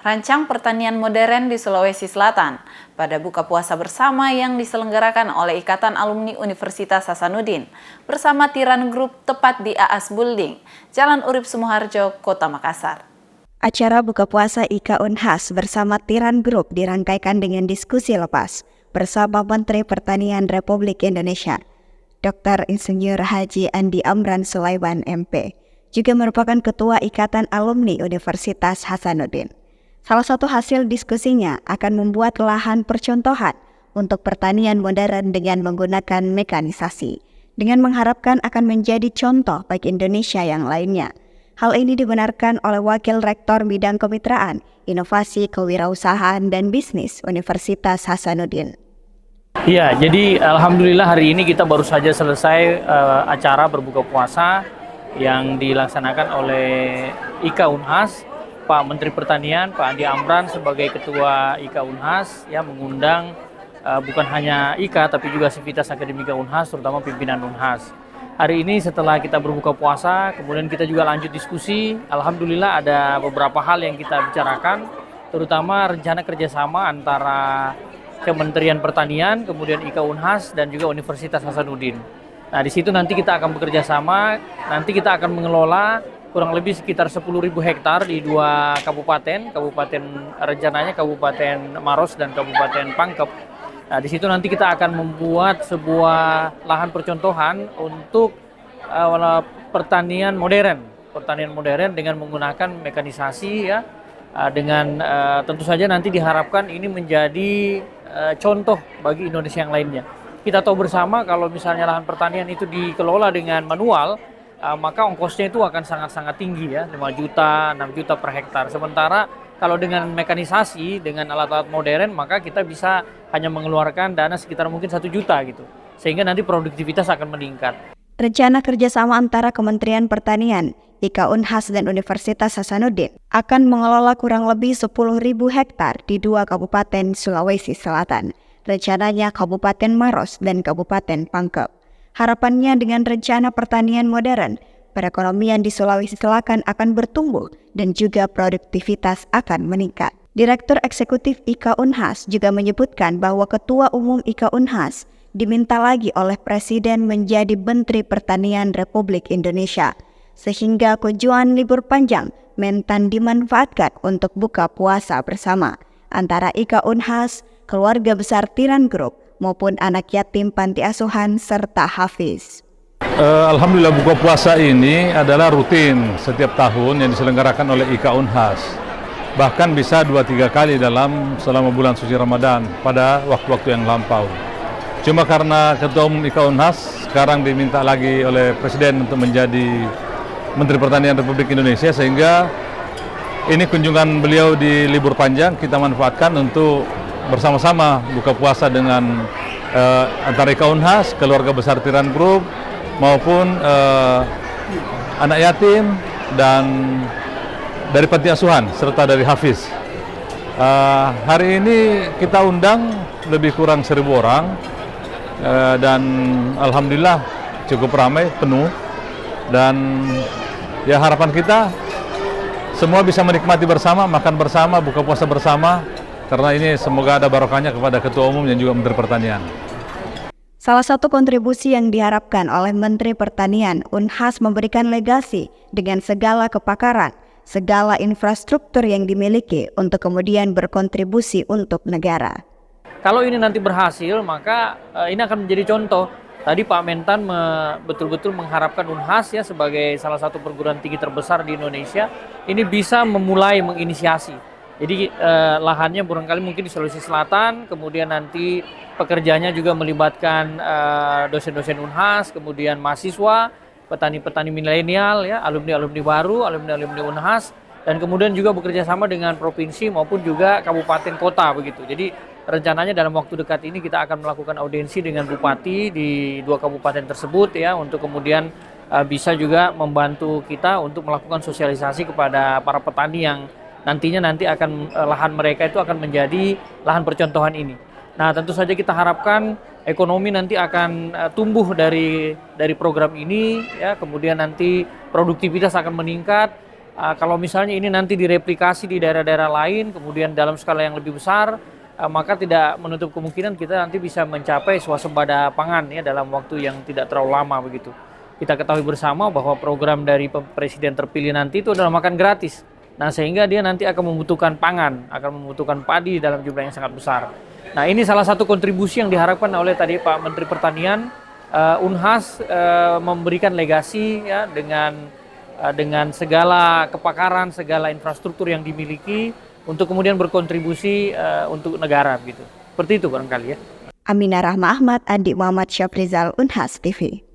Rancang Pertanian Modern di Sulawesi Selatan pada buka puasa bersama yang diselenggarakan oleh Ikatan Alumni Universitas Hasanuddin bersama Tiran Group tepat di AAS Building, Jalan Urip Sumoharjo, Kota Makassar. Acara buka puasa IKA Unhas bersama Tiran Group dirangkaikan dengan diskusi lepas bersama Menteri Pertanian Republik Indonesia, Dr. Insinyur Haji Andi Amran Sulaiman MP, juga merupakan Ketua Ikatan Alumni Universitas Hasanuddin. Salah satu hasil diskusinya akan membuat lahan percontohan untuk pertanian modern dengan menggunakan mekanisasi, dengan mengharapkan akan menjadi contoh bagi Indonesia yang lainnya. Hal ini dibenarkan oleh Wakil Rektor Bidang Kemitraan, Inovasi, Kewirausahaan, dan Bisnis Universitas Hasanuddin. Iya, jadi alhamdulillah hari ini kita baru saja selesai acara berbuka puasa yang dilaksanakan oleh IKA Unhas. Pak Menteri Pertanian, Pak Andi Amran sebagai Ketua IKA Unhas ya mengundang bukan hanya IKA tapi juga Sivitas Akademika Unhas, terutama pimpinan Unhas. Hari ini setelah kita berbuka puasa, kemudian kita juga lanjut diskusi. Alhamdulillah ada beberapa hal yang kita bicarakan, terutama rencana kerjasama antara Kementerian Pertanian, kemudian IKA Unhas dan juga Universitas Hasanuddin. Nah di situ nanti kita akan bekerja sama, nanti kita akan mengelola kurang lebih sekitar 10.000 hektar di dua kabupaten rencananya Kabupaten Maros dan Kabupaten Pangkep. Nah, di situ nanti kita akan membuat sebuah lahan percontohan untuk pertanian modern dengan menggunakan mekanisasi ya, dengan tentu saja nanti diharapkan ini menjadi contoh bagi Indonesia yang lainnya. Kita tahu bersama kalau misalnya lahan pertanian itu dikelola dengan manual, maka ongkosnya itu akan sangat-sangat tinggi ya, 5 juta, 6 juta per hektar. Sementara kalau dengan mekanisasi, dengan alat-alat modern, maka kita bisa hanya mengeluarkan dana sekitar mungkin 1 juta gitu. Sehingga nanti produktivitas akan meningkat. Rencana kerjasama antara Kementerian Pertanian, IKA Unhas dan Universitas Hasanuddin akan mengelola kurang lebih 10.000 hektar di dua kabupaten Sulawesi Selatan. Rencananya Kabupaten Maros dan Kabupaten Pangkep. Harapannya dengan rencana pertanian modern, perekonomian di Sulawesi Selatan akan bertumbuh dan juga produktivitas akan meningkat. Direktur Eksekutif IKA Unhas juga menyebutkan bahwa Ketua Umum IKA Unhas diminta lagi oleh Presiden menjadi Menteri Pertanian Republik Indonesia, sehingga kunjungan libur panjang Mentan dimanfaatkan untuk buka puasa bersama antara IKA Unhas, keluarga besar Tiran Group, maupun anak yatim panti asuhan serta hafiz. Alhamdulillah buka puasa ini adalah rutin setiap tahun yang diselenggarakan oleh IKA Unhas. Bahkan bisa 2-3 kali selama bulan suci Ramadan pada waktu-waktu yang lampau. Cuma karena Ketua Umum IKA Unhas sekarang diminta lagi oleh Presiden untuk menjadi Menteri Pertanian Republik Indonesia, sehingga ini kunjungan beliau di libur panjang kita manfaatkan untuk bersama-sama buka puasa dengan antara IKA Unhas, keluarga besar Tiran Group, maupun anak yatim dan dari panti asuhan serta dari hafiz. Hari ini kita undang lebih kurang 1.000 orang dan alhamdulillah cukup ramai, penuh, dan ya harapan kita semua bisa menikmati bersama, makan bersama, buka puasa bersama. Karena ini semoga ada barokahnya kepada Ketua Umum dan juga Menteri Pertanian. Salah satu kontribusi yang diharapkan oleh Menteri Pertanian, Unhas memberikan legasi dengan segala kepakaran, segala infrastruktur yang dimiliki untuk kemudian berkontribusi untuk negara. Kalau ini nanti berhasil, maka ini akan menjadi contoh. Tadi Pak Mentan betul-betul mengharapkan Unhas ya sebagai salah satu perguruan tinggi terbesar di Indonesia, ini bisa memulai menginisiasi. Jadi lahannya barangkali mungkin di Sulawesi Selatan, kemudian nanti pekerjanya juga melibatkan dosen-dosen Unhas, kemudian mahasiswa, petani-petani milenial, ya, alumni-alumni baru, alumni-alumni Unhas, dan kemudian juga bekerja sama dengan provinsi maupun juga kabupaten kota begitu. Jadi rencananya dalam waktu dekat ini kita akan melakukan audiensi dengan bupati di dua kabupaten tersebut ya, untuk kemudian bisa juga membantu kita untuk melakukan sosialisasi kepada para petani yang nantinya akan lahan mereka itu akan menjadi lahan percontohan ini. Nah, tentu saja kita harapkan ekonomi nanti akan tumbuh dari program ini ya, kemudian nanti produktivitas akan meningkat Kalau misalnya ini nanti direplikasi di daerah-daerah lain, kemudian dalam skala yang lebih besar, maka tidak menutup kemungkinan kita nanti bisa mencapai swasembada pangan ya dalam waktu yang tidak terlalu lama begitu. Kita ketahui bersama bahwa program dari presiden terpilih nanti itu adalah makan gratis. Nah, sehingga dia nanti akan membutuhkan pangan, akan membutuhkan padi dalam jumlah yang sangat besar. Nah, ini salah satu kontribusi yang diharapkan oleh tadi Pak Menteri Pertanian, Unhas memberikan legasi ya dengan segala kepakaran, segala infrastruktur yang dimiliki untuk kemudian berkontribusi untuk negara gitu. Seperti itu barangkali ya. Aminah Rahma Ahmad, Andi Muhammad Syafrizal, Unhas TV.